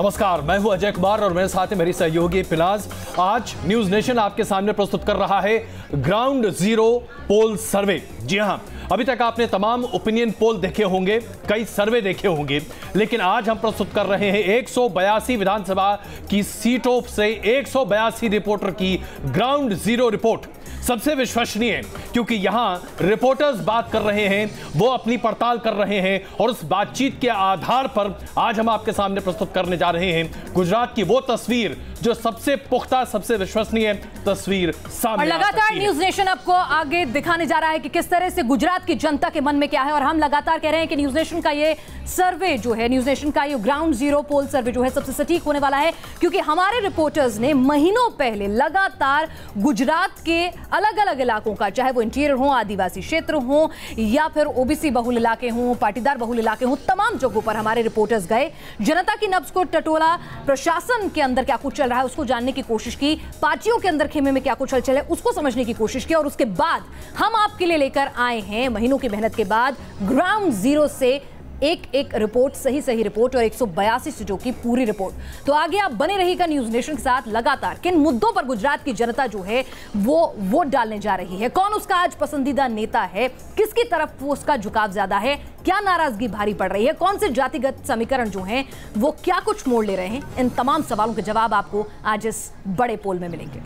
नमस्कार, मैं हूं अजय कुमार और मेरे साथ है मेरी सहयोगी पिनाज। आज न्यूज नेशन आपके सामने प्रस्तुत कर रहा है ग्राउंड जीरो पोल सर्वे। जी हां, अभी तक आपने तमाम ओपिनियन पोल देखे होंगे, कई सर्वे देखे होंगे, लेकिन आज हम प्रस्तुत कर रहे हैं 182 विधानसभा की सीटों से 182 रिपोर्टर की ग्राउंड जीरो रिपोर्ट। सबसे विश्वसनीय, क्योंकि यहां रिपोर्टर्स बात कर रहे हैं, वो अपनी पड़ताल कर रहे हैं और उस बातचीत के आधार पर आज हम आपके सामने प्रस्तुत करने जा रहे हैं गुजरात की वो तस्वीर जो सबसे पुख्ता, सबसे विश्वसनीय तस्वीर सामने। और लगातार न्यूज नेशन आपको आगे दिखाने जा रहा है कि किस तरह से गुजरात की जनता के मन में क्या है। और हम लगातार कह रहे हैं कि न्यूज नेशन का ये सर्वे जो है, न्यूज नेशन का ये ग्राउंड जीरो पोल सर्वे जो है सबसे सटीक होने वाला है, क्योंकि हमारे रिपोर्टर्स ने महीनों पहले लगातार गुजरात के अलग अलग इलाकों का, चाहे वो इंटीरियर हो, आदिवासी क्षेत्र हो या फिर ओबीसी बहुल इलाके हों, पाटीदार बहुल इलाके हों, तमाम जगहों पर हमारे रिपोर्टर्स गए, जनता की नब्ज को टटोला, प्रशासन के अंदर क्या कुछ चल रहा है उसको जानने की कोशिश की, पार्टियों के अंदर खेमे में क्या कुछ हलचल है उसको समझने की कोशिश की। और उसके बाद हम आपके लिए लेकर आए हैं महीनों की मेहनत के बाद ग्राउंड जीरो से एक एक रिपोर्ट, सही रिपोर्ट और 182 सीटों की पूरी रिपोर्ट। तो आगे आप बने रहिएगा न्यूज नेशन के साथ। लगातार किन मुद्दों पर गुजरात की जनता जो है वो वोट डालने जा रही है, कौन उसका आज पसंदीदा नेता है, किसकी तरफ वो उसका झुकाव ज्यादा है, क्या नाराजगी भारी पड़ रही है, कौन से जातिगत समीकरण जो हैं वो क्या कुछ मोड़ ले रहे हैं, इन तमाम सवालों के जवाब आपको आज इस बड़े पोल में मिलेंगे।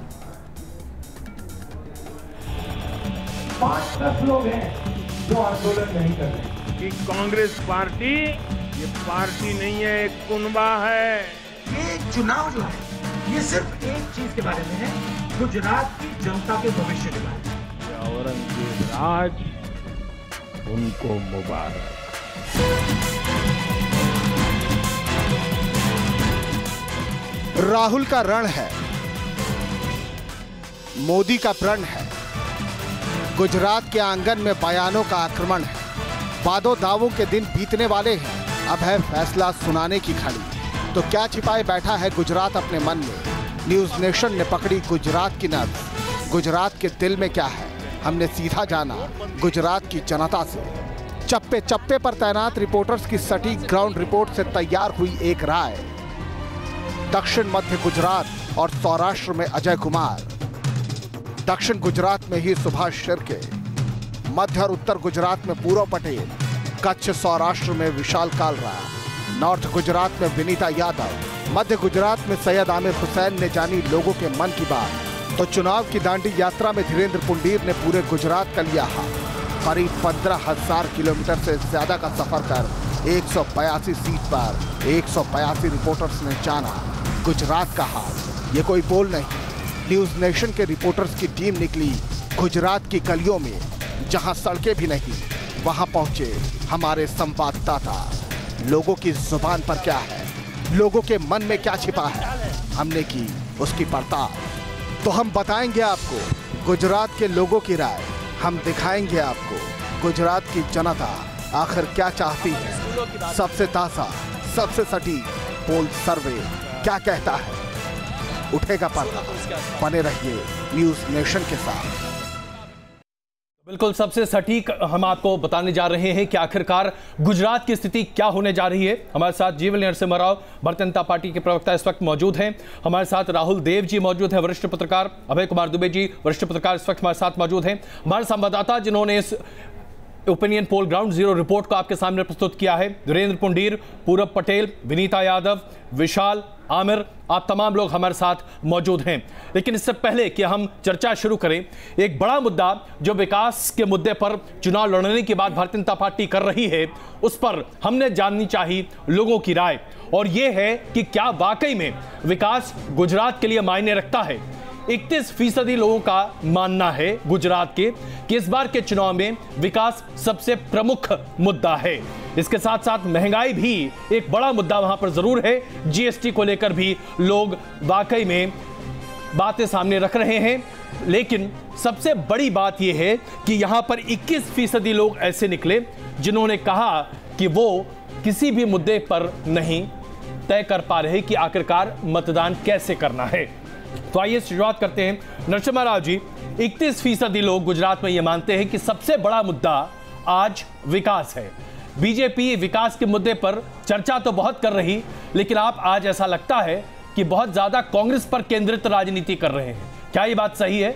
5-10 लोग हैं जो आंदोलन नहीं कर रहे कि कांग्रेस पार्टी ये पार्टी नहीं है, एक कुनबा है। ये चुनाव जो है ये सिर्फ एक चीज के बारे में है, गुजरात की जनता के भविष्य के बारे में। औरंगजेब राज उनको मुबारक। राहुल का रण है, मोदी का प्रण है, गुजरात के आंगन में बयानों का आक्रमण है, वादों दावों के दिन बीतने वाले हैं, अब है फैसला सुनाने की घड़ी। तो क्या छिपाए बैठा है गुजरात अपने मन में? न्यूज नेशन ने पकड़ी गुजरात की नब्ज। गुजरात के दिल में क्या है, हमने सीधा जाना गुजरात की जनता से। चप्पे चप्पे पर तैनात रिपोर्टर्स की सटीक ग्राउंड रिपोर्ट से तैयार हुई एक राय। दक्षिण मध्य गुजरात और सौराष्ट्र में अजय कुमार, दक्षिण गुजरात में ही सुभाष शिर्के, मध्य और उत्तर गुजरात में पूरव पटेल, कच्छ सौराष्ट्र में विशाल कालरा, नॉर्थ गुजरात में विनीता यादव, मध्य गुजरात में सैयद आमिर हुसैन ने जानी लोगों के मन की बात। तो चुनाव की दांडी यात्रा में धीरेन्द्र पुंडीर ने पूरे गुजरात का लिया हाथ। करीब 15,000 किलोमीटर से ज्यादा का सफर कर 182 सीट पर 182 रिपोर्टर्स ने जाना गुजरात का हाल। ये कोई पोल नहीं, न्यूज नेशन के रिपोर्टर्स की टीम निकली गुजरात की गलियों में, जहां सड़कें भी नहीं, वहां पहुंचे हमारे संवाददाता। लोगों की जुबान पर क्या है, लोगों के मन में क्या छिपा है, हमने की उसकी पड़ताल। तो हम बताएंगे आपको गुजरात के लोगों की राय, हम दिखाएंगे आपको गुजरात की जनता आखिर क्या चाहती है। सबसे ताजा, सबसे सटीक पोल सर्वे क्या कहता है, उठेगा पर्दा। बने रहिए न्यूज नेशन के साथ। बिल्कुल, सबसे सटीक हम आपको बताने जा रहे हैं कि आखिरकार गुजरात की स्थिति क्या होने जा रही है। हमारे साथ जीवन नरसिम्हा राव, भारतीय जनता पार्टी के प्रवक्ता इस वक्त मौजूद हैं। हमारे साथ राहुल देव जी मौजूद हैं, वरिष्ठ पत्रकार। अभय कुमार दुबे जी, वरिष्ठ पत्रकार, इस वक्त हमारे साथ मौजूद हैं। हमारे संवाददाता जिन्होंने इस opinion poll ground zero report को आपके सामने प्रस्तुत किया है, धीरेन्द्र पुंडीर, पूरब पटेल, विनीता यादव, विशाल, आमिर, आप तमाम लोग हमारे साथ मौजूद हैं। लेकिन इससे पहले कि हम चर्चा शुरू करें, एक बड़ा मुद्दा जो विकास के मुद्दे पर चुनाव लड़ने के बाद भारतीय जनता पार्टी कर रही है, उस पर हमने जाननी चाहिए लोगों की राय। और यह है कि क्या वाकई में विकास गुजरात के लिए मायने रखता है। 31% लोगों का मानना है गुजरात के कि इस बार के चुनाव में विकास सबसे प्रमुख मुद्दा है। इसके साथ साथ महंगाई भी एक बड़ा मुद्दा वहां पर जरूर है। जीएसटी को लेकर भी लोग वाकई में बातें सामने रख रहे हैं। लेकिन सबसे बड़ी बात यह है कि यहां पर 21% लोग ऐसे निकले जिन्होंने कहा कि वो किसी भी मुद्दे पर नहीं तय कर पा रहे कि आखिरकार मतदान कैसे करना है। तो आइए शुरुआत करते हैं। नरसिम्हा राव जी, 31% लोग गुजरात में यह मानते हैं कि सबसे बड़ा मुद्दा आज विकास है। बीजेपी विकास के मुद्दे पर चर्चा तो बहुत कर रही, लेकिन आप आज ऐसा लगता है कि बहुत ज्यादा कांग्रेस पर केंद्रित राजनीति कर रहे हैं। क्या ये बात सही है?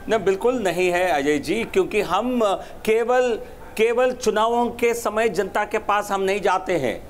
न, बिल्कुल नहीं है अजय जी, क्योंकि हम केवल चुनावों के समय जनता के पास हम नहीं जाते हैं।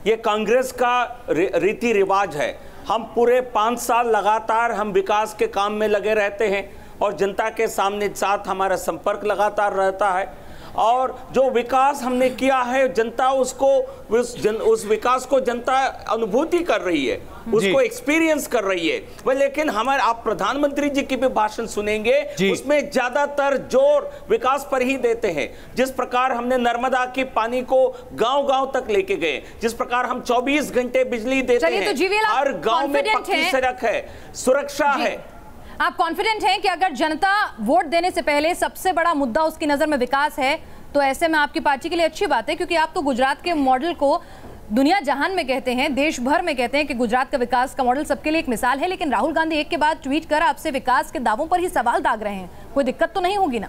ये कांग्रेस का रीति रिवाज है। हम पूरे 5 साल लगातार हम विकास के काम में लगे रहते हैं और जनता के साथ हमारा संपर्क लगातार रहता है। और जो विकास हमने किया है, जनता उस विकास को जनता अनुभूति कर रही है, उसको एक्सपीरियंस कर रही है। वह लेकिन आप प्रधानमंत्री जी की भी भाषण सुनेंगे, उसमें ज्यादातर जोर विकास पर ही देते हैं। जिस प्रकार हमने नर्मदा की पानी को गांव-गांव तक लेके गए, जिस प्रकार हम 24 घंटे बिजली देते हैं, तो हर गांव में पक्की सड़क है, सुरक्षा है। आप कॉन्फिडेंट हैं कि अगर जनता वोट देने से पहले सबसे बड़ा मुद्दा उसकी नजर में विकास है, तो ऐसे में आपकी पार्टी के लिए अच्छी बात है, क्योंकि आप तो गुजरात के मॉडल को दुनिया जहान में कहते हैं, देश भर में कहते हैं कि गुजरात का विकास का मॉडल सबके लिए एक मिसाल है। लेकिन राहुल गांधी एक के बाद ट्वीट कर आपसे विकास के दावों पर ही सवाल दाग रहे हैं, कोई दिक्कत तो नहीं होगी ना?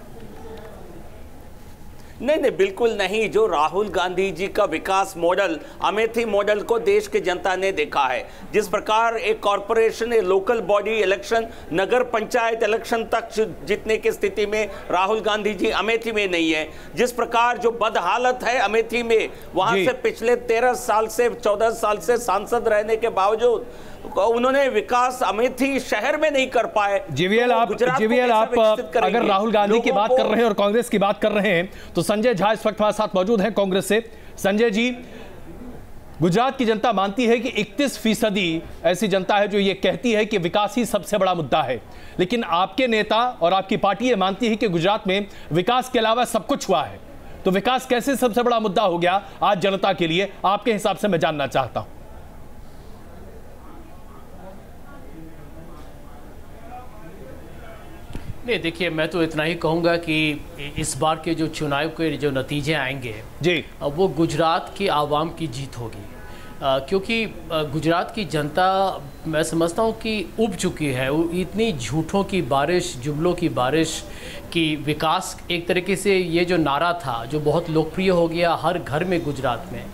नहीं, बिल्कुल नहीं। जो राहुल गांधी जी का विकास मॉडल, अमेठी मॉडल को देश की जनता ने देखा है। जिस प्रकार एक कॉरपोरेशन, एक लोकल बॉडी इलेक्शन, नगर पंचायत इलेक्शन तक जीतने की स्थिति में राहुल गांधी जी अमेठी में नहीं है। जिस प्रकार जो बदहालत है अमेठी में, वहां से पिछले 13 साल से 14 साल से सांसद रहने के बावजूद उन्होंने विकास अमेठी शहर में नहीं कर पाए। जीवीएल आप अगर राहुल गांधी की बात कर रहे हैं और कांग्रेस की बात कर रहे हैं, तो संजय झा इस वक्त हमारे साथ मौजूद हैं कांग्रेस से। संजय जी, गुजरात की जनता मानती है कि 31% ऐसी जनता है जो ये कहती है कि विकास ही सबसे बड़ा मुद्दा है, लेकिन आपके नेता और आपकी पार्टी ये मानती है कि गुजरात में विकास के अलावा सब कुछ हुआ है। तो विकास कैसे सबसे बड़ा मुद्दा हो गया आज जनता के लिए, आपके हिसाब से मैं जानना चाहता हूं। नहीं, देखिए, मैं तो इतना ही कहूँगा कि इस बार के जो चुनाव के जो नतीजे आएंगे जी, वो गुजरात की आवाम की जीत होगी, क्योंकि गुजरात की जनता, मैं समझता हूँ कि उब चुकी है। इतनी झूठों की बारिश, जुमलों की बारिश कि विकास, एक तरीके से ये जो नारा था जो बहुत लोकप्रिय हो गया हर घर में गुजरात में,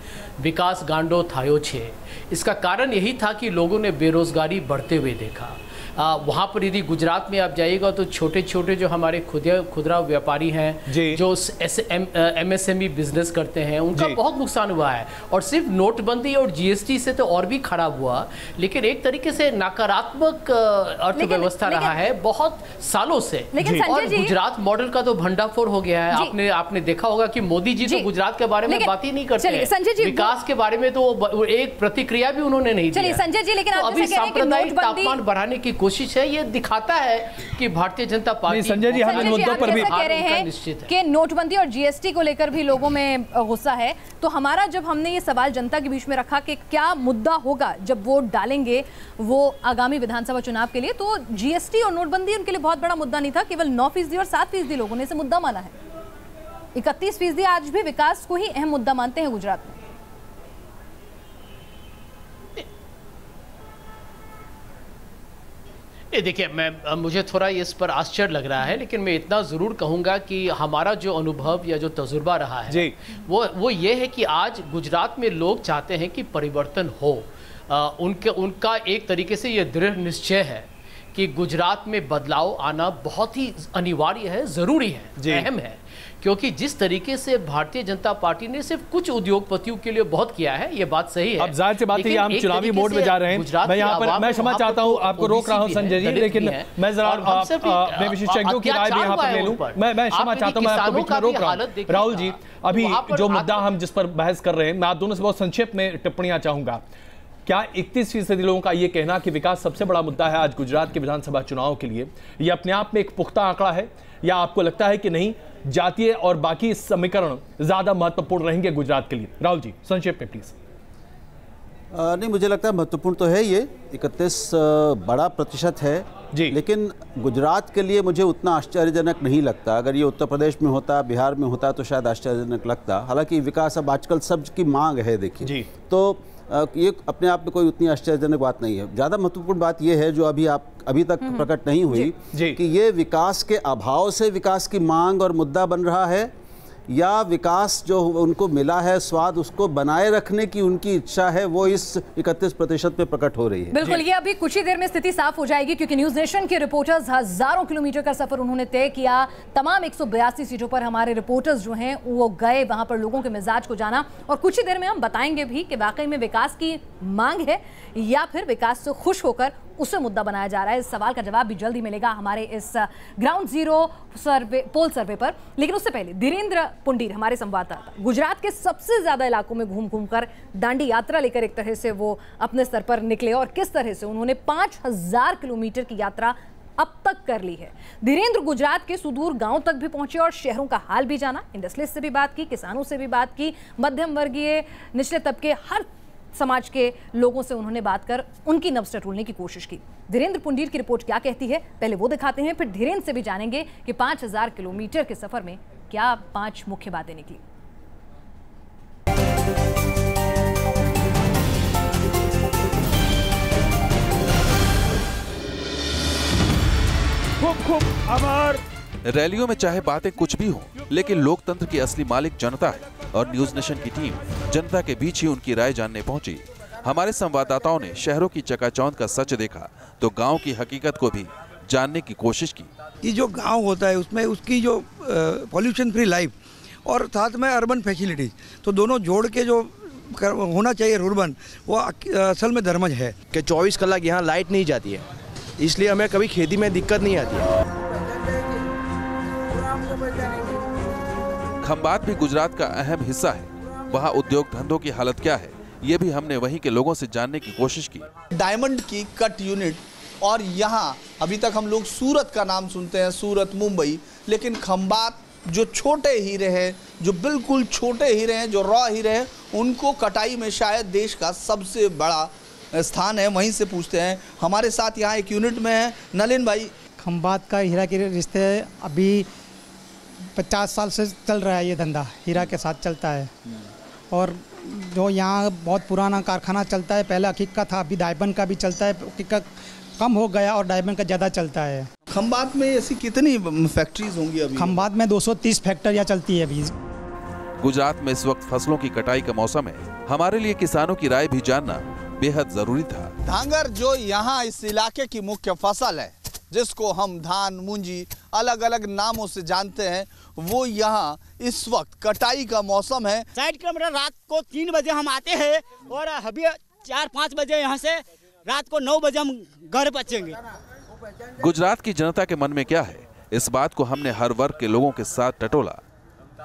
विकास गांडो थायो छे, इसका कारण यही था कि लोगों ने बेरोज़गारी बढ़ते हुए देखा। वहाँ पर यदि गुजरात में आप जाइएगा तो छोटे छोटे जो हमारे खुदरा व्यापारी हैं, जो MSME बिजनेस करते हैं, उनका बहुत नुकसान हुआ है। और सिर्फ नोटबंदी और GST से तो और भी खराब हुआ, लेकिन एक तरीके से नकारात्मक अर्थव्यवस्था रहा है बहुत सालों से। और गुजरात मॉडल का तो भंडाफोड़ हो गया है। आपने देखा होगा कि मोदी जी तो गुजरात के बारे में बात ही नहीं करते, विकास के बारे में तो एक प्रतिक्रिया भी उन्होंने नहीं दी। संजय जी, लेकिन अभी सांप्रदायिक तापमान बढ़ाने की कोशिश है, ये दिखाता है कि भारतीय जनता पार्टी। संजय जी, हम इन मुद्दों पर भी कह रहे हैं कि नोटबंदी और GST को लेकर भी लोगों में गुस्सा है। तो हमारा, जब हमने ये सवाल जनता के बीच में रखा कि क्या मुद्दा होगा जब वोट डालेंगे वो आगामी विधानसभा चुनाव के लिए, तो GST और नोटबंदी उनके लिए बहुत बड़ा मुद्दा नहीं था। केवल 9% और 7% लोगों ने इसे मुद्दा माना है। 31% आज भी विकास को ही अहम मुद्दा मानते हैं गुजरात में। देखिए, मुझे थोड़ा इस पर आश्चर्य लग रहा है, लेकिन मैं इतना ज़रूर कहूँगा कि हमारा जो अनुभव या जो तजुर्बा रहा है वो ये है कि आज गुजरात में लोग चाहते हैं कि परिवर्तन हो। उनका एक तरीके से ये दृढ़ निश्चय है कि गुजरात में बदलाव आना बहुत ही अनिवार्य है, ज़रूरी है, अहम है। क्योंकि जिस तरीके से भारतीय जनता पार्टी ने सिर्फ कुछ उद्योगपतियों के लिए बहुत किया है, ये बात सही है। अब जाहिर सी बात है, हम चुनावी मोड में जा रहे हैं। मैं यहाँ पर, मैं क्षमा चाहता हूँ, आपको रोक रहा हूँ संजय जी, लेकिन मैं जरा विशेषज्ञों की राय भी यहाँ पर ले लूँ। मैं क्षमा चाहता हूँ, मैं आपको बीच में रोक रहा हूँ। राहुल जी, अभी जो मुद्दा हम जिस पर बहस कर रहे हैं, मैं आप दोनों से बहुत संक्षेप में टिप्पणियां चाहूंगा। क्या 31% लोगों का ये कहना कि विकास सबसे बड़ा मुद्दा है आज गुजरात के विधानसभा चुनाव के लिए, ये अपने आप में एक पुख्ता आंकड़ा है, या आपको लगता है कि नहीं, जातीय और बाकी समीकरण ज्यादा महत्वपूर्ण रहेंगे गुजरात के लिए? राहुल जी, संक्षेप में प्लीज। नहीं, मुझे लगता है महत्वपूर्ण तो है ये 31 बड़ा प्रतिशत है जी, लेकिन गुजरात के लिए मुझे उतना आश्चर्यजनक नहीं लगता। अगर ये उत्तर प्रदेश में होता, बिहार में होता तो शायद आश्चर्यजनक लगता। हालांकि विकास अब आजकल सबकी मांग है, देखिए। तो ये अपने आप में कोई उतनी आश्चर्यजनक बात नहीं है। ज़्यादा महत्वपूर्ण बात ये है जो अभी तक प्रकट नहीं हुई कि ये विकास के अभाव से विकास की मांग और मुद्दा बन रहा है, या विकास जो उनको मिला है स्वाद उसको बनाए रखने की उनकी इच्छा है, वो इस 31% में प्रकट हो रही है। बिल्कुल, ये अभी कुछ ही देर में स्थिति साफ हो जाएगी, क्योंकि न्यूज नेशन के रिपोर्टर्स हजारों किलोमीटर का सफर उन्होंने तय किया। तमाम 182 सीटों पर हमारे रिपोर्टर्स जो हैं वो गए, वहां पर लोगों के मिजाज को जाना, और कुछ ही देर में हम बताएंगे भी कि वाकई में विकास की मांग है या फिर विकास से खुश होकर उसे मुद्दा बनाया जा रहा है। इस सवाल का जवाब भी जल्दी मिलेगा हमारे इस ग्राउंड जीरो पोल सर्वे पर। लेकिन उससे पहले धीरेन्द्र पुंडीर हमारे संवाददाता गुजरात के सबसे ज्यादा इलाकों में घूम घूम कर दांडी यात्रा लेकर एक तरह से वो अपने स्तर पर निकले, और किस तरह से उन्होंने 5000 किलोमीटर की यात्रा अब तक कर ली है। धीरेन्द्र गुजरात के सुदूर गांव तक भी पहुंचे और शहरों का हाल भी जाना, इंडस्ट्रियलिस्ट से भी बात की, किसानों से भी बात की, मध्यम वर्गीय निचले तबके हर समाज के लोगों से उन्होंने बात कर उनकी नब्ज टटोलने की कोशिश की। धीरेन्द्र पुंडीर की रिपोर्ट क्या कहती है, पहले वो दिखाते हैं, फिर धीरेन्द्र से भी जानेंगे कि 5000 किलोमीटर के सफर में क्या 5 मुख्य बातें निकली। खूब खूब आभार। रैलियों में चाहे बातें कुछ भी हों, लेकिन लोकतंत्र की असली मालिक जनता है, और न्यूज नेशन की टीम जनता के बीच ही उनकी राय जानने पहुंची। हमारे संवाददाताओं ने शहरों की चकाचौंध का सच देखा तो गांव की हकीकत को भी जानने की कोशिश की। ये जो गांव होता है उसमें उसकी जो पॉल्यूशन फ्री लाइफ और साथ में अर्बन फैसिलिटीज, तो दोनों जोड़ के जो होना चाहिए रूरबन, वो असल में धर्मज है कि 24 कलाक यहाँ लाइट नहीं जाती है, इसलिए हमें कभी खेती में दिक्कत नहीं आती है। खंबात भी गुजरात का अहम हिस्सा है। वहाँ उद्योग धंधों की हालत क्या है, ये भी हमने वहीं के लोगों से जानने की कोशिश की। डायमंड की कट यूनिट, और यहाँ अभी तक हम लोग सूरत का नाम सुनते हैं, सूरत, मुंबई, लेकिन खंबात जो छोटे हीरे हैं, जो बिल्कुल छोटे हीरे हैं, जो रॉ हीरे हैं, उनको कटाई में शायद देश का सबसे बड़ा स्थान है। वहीं से पूछते हैं, हमारे साथ यहाँ एक यूनिट में है नलिन भाई। खंबात का हीरा के रिश्ते अभी 50 साल से चल रहा है, ये धंधा हीरा के साथ चलता है, और जो यहाँ बहुत पुराना कारखाना चलता है, पहले अकीक का था, अभी डायमंड का भी चलता है, अकीक का कम हो गया और डायमंड का ज़्यादा चलता है। खंबात में ऐसी कितनी फैक्ट्रीज होंगी अभी? खंबात में 230 फैक्ट्रियाँ चलती है अभी। गुजरात में इस वक्त फसलों की कटाई का मौसम है, हमारे लिए किसानों की राय भी जानना बेहद जरूरी था। धांगर जो यहाँ इस इलाके की मुख्य फसल है, जिसको हम धान, मूंजी अलग अलग नामों से जानते हैं, वो यहाँ इस वक्त कटाई का मौसम है। 60 किलोमीटर रात को 3 बजे हम आते हैं, और अभी 4-5 बजे यहाँ से रात को 9 बजे हम घर पहुँचेंगे। गुजरात की जनता के मन में क्या है, इस बात को हमने हर वर्ग के लोगों के साथ टटोला।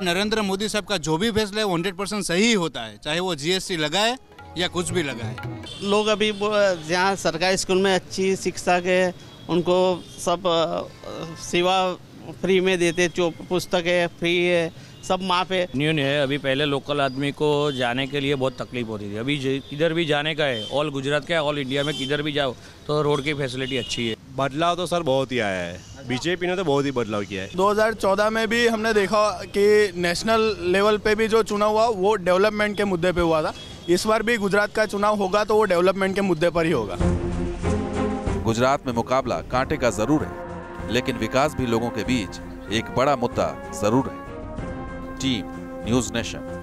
नरेंद्र मोदी साहब का जो भी फैसला है 100% सही होता है, चाहे वो GST लगाए या कुछ भी लगाए। लोग अभी जहाँ सरकारी स्कूल में अच्छी शिक्षा के उनको सब सेवा फ्री में देते, जो पुस्तकें फ्री है, सब माफ है। न्यून है, अभी पहले लोकल आदमी को जाने के लिए बहुत तकलीफ होती थी, अभी किधर भी जाने का है, ऑल गुजरात का, ऑल इंडिया में किधर भी जाओ तो रोड की फैसिलिटी अच्छी है। बदलाव तो सर बहुत ही आया है, बीजेपी ने तो बहुत ही बदलाव किया है। 2014 में भी हमने देखा कि नेशनल लेवल पे भी जो चुनाव हुआ वो डेवलपमेंट के मुद्दे पे हुआ था। इस बार भी गुजरात का चुनाव होगा तो वो डेवलपमेंट के मुद्दे पर ही होगा। गुजरात में मुकाबला कांटे का जरूर है, लेकिन विकास भी लोगों के बीच एक बड़ा मुद्दा जरूर है। Team news nation.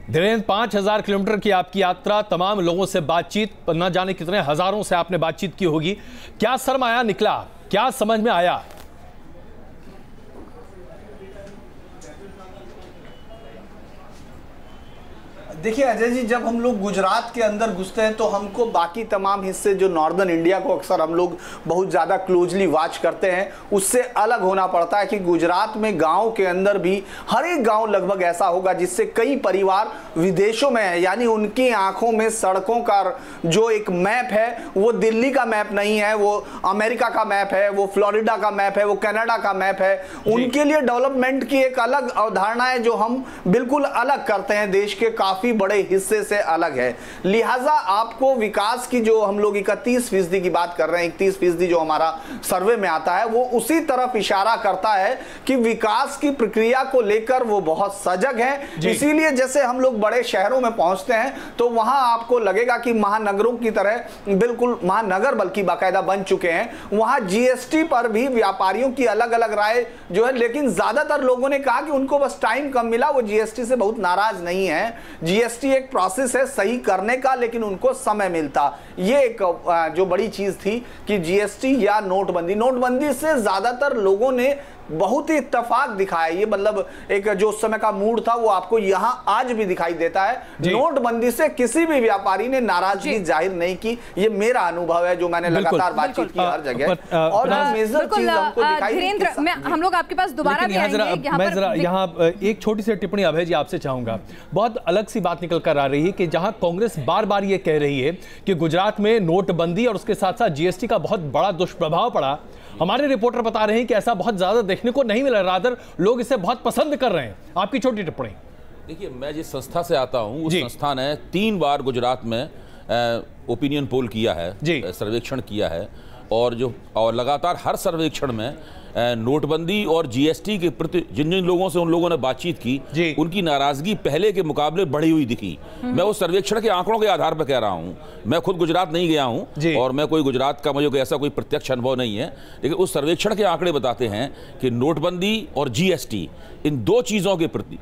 Dhirendra, 5000 kilometre की आपकी यात्रा, तमाम लोगों से बातचीत, न जाने कितने हजारों से आपने बातचीत की होगी, क्या सरमाया निकला, क्या समझ में आया? देखिए अजय जी, जब हम लोग गुजरात के अंदर घुसते हैं तो हमको बाकी तमाम हिस्से जो नॉर्दर्न इंडिया को अक्सर हम लोग बहुत ज़्यादा क्लोजली वॉच करते हैं, उससे अलग होना पड़ता है कि गुजरात में गांव के अंदर भी हर एक गांव लगभग ऐसा होगा जिससे कई परिवार विदेशों में है, यानी उनकी आंखों में सड़कों का जो एक मैप है वो दिल्ली का मैप नहीं है, वो अमेरिका का मैप है, वो फ्लोरिडा का मैप है, वो कनाडा का मैप है। उनके लिए डेवलपमेंट की एक अलग अवधारणा है जो हम बिल्कुल अलग करते हैं देश के काफ़ी काफी बड़े हिस्से से अलग है। लिहाजा आपको विकास की जो हम लोग 31% की बात कर रहे हैं, 31% जो हमारा सर्वे में आता है, वो उसी तरफ इशारा करता है कि विकास की प्रक्रिया को लेकर वो बहुत सजग है। इसीलिए जैसे हम लोग बड़े शहरों में पहुंचते हैं तो वहां आपको लगेगा कि महानगरों की तरह, बिल्कुल महानगर बल्कि बाकायदा बन चुके हैं। वहां जीएसटी पर भी व्यापारियों की अलग अलग राय जो है, लेकिन ज्यादातर लोगों ने कहा कि उनको बस टाइम कम मिला, वो जीएसटी से बहुत नाराज नहीं है। जीएसटी एक प्रोसेस है सही करने का, लेकिन उनको समय मिलता। ये एक जो बड़ी चीज थी कि जीएसटी या नोटबंदी से ज्यादातर लोगों ने बहुत ही इत्तेफाक दिखाया। ये मतलब एक जो उस समय का मूड था वो आपको यहां आज भी दिखाई देता है। नोटबंदी से किसी भी व्यापारी ने नाराजगी जाहिर नहीं की, ये मेरा अनुभव है जो मैंने लगातार बातचीत की हर जगह। और मेजर चीज हमको दिखाई धीरेन्द्र, हम लोग आपके पास दोबारा भी आएंगे। मैं जरा यहाँ एक छोटी सी टिप्पणी अभय जी आपसे चाहूंगा। बहुत अलग सी बात निकल कर आ रही है कि जहां कांग्रेस बार बार ये कह रही है कि गुजरात में नोटबंदी और उसके साथ साथ जीएसटी का बहुत बड़ा दुष्प्रभाव पड़ा, हमारे रिपोर्टर बता रहे हैं कि ऐसा बहुत ज्यादा देखने को नहीं मिला, रादर लोग इसे बहुत पसंद कर रहे हैं। आपकी छोटी टिप्पणी। देखिए, मैं जिस संस्था से आता हूं उस संस्था ने 3 बार गुजरात में ओपिनियन पोल किया है, सर्वेक्षण किया है, और लगातार हर सर्वेक्षण में नोटबंदी और जीएसटी के प्रति जिन जिन लोगों से उन लोगों ने बातचीत की, उनकी नाराजगी पहले के मुकाबले बढ़ी हुई दिखी। मैं उस सर्वेक्षण के आंकड़ों के आधार पर कह रहा हूं। मैं खुद गुजरात नहीं गया हूं और मैं कोई गुजरात का मुझे ऐसा कोई प्रत्यक्ष अनुभव नहीं है, लेकिन उस सर्वेक्षण के आंकड़े बताते हैं कि नोटबंदी और जीएसटी, इन 2 चीजों के प्रति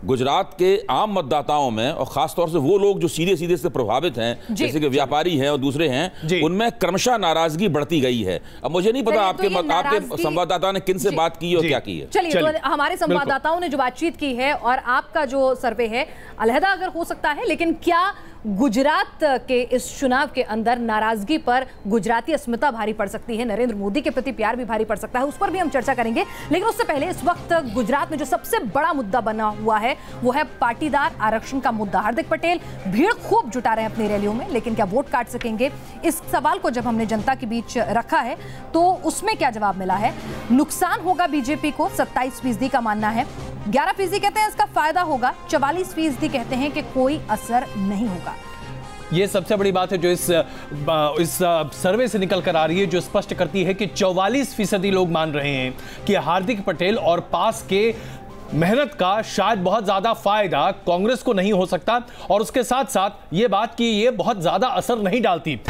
गुजरात के आम मतदाताओं में, और खासतौर से वो लोग जो सीधे सीधे से प्रभावित हैं, जैसे कि व्यापारी हैं और दूसरे हैं, उनमें क्रमशः नाराजगी बढ़ती गई है। अब मुझे नहीं पता आपके संवाददाता ने किन से बात की और क्या की है। चलिए, तो हमारे संवाददाताओं ने जो बातचीत की है और आपका जो सर्वे है अलहदा अगर हो सकता है, लेकिन क्या गुजरात के इस चुनाव के अंदर नाराजगी पर गुजराती अस्मिता भारी पड़ सकती है, नरेंद्र मोदी के प्रति प्यार भी भारी पड़ सकता है, उस पर भी हम चर्चा करेंगे। लेकिन उससे पहले इस वक्त गुजरात में जो सबसे बड़ा मुद्दा बना हुआ है वो है पाटीदार आरक्षण का मुद्दा। हार्दिक पटेल भीड़ खूब जुटा रहे हैं अपनी रैलियों में, लेकिन क्या वोट काट सकेंगे? इस सवाल को जब हमने जनता के बीच रखा है तो उसमें क्या जवाब मिला है? नुकसान होगा बीजेपी को, 27% का मानना है। 11% कहते हैं इसका फायदा होगा, 44% कहते हैं कि कोई असर नहीं होगा। ये सबसे बड़ी बात है जो इस सर्वे से निकल कर आ रही है, जो स्पष्ट करती है कि 44% लोग मान रहे हैं कि हार्दिक पटेल और पास के मेहनत का शायद बहुत ज्यादा फायदा कांग्रेस को नहीं हो सकता, और उसके साथ साथ ये बात कि ये बहुत ज्यादा असर नहीं डालती।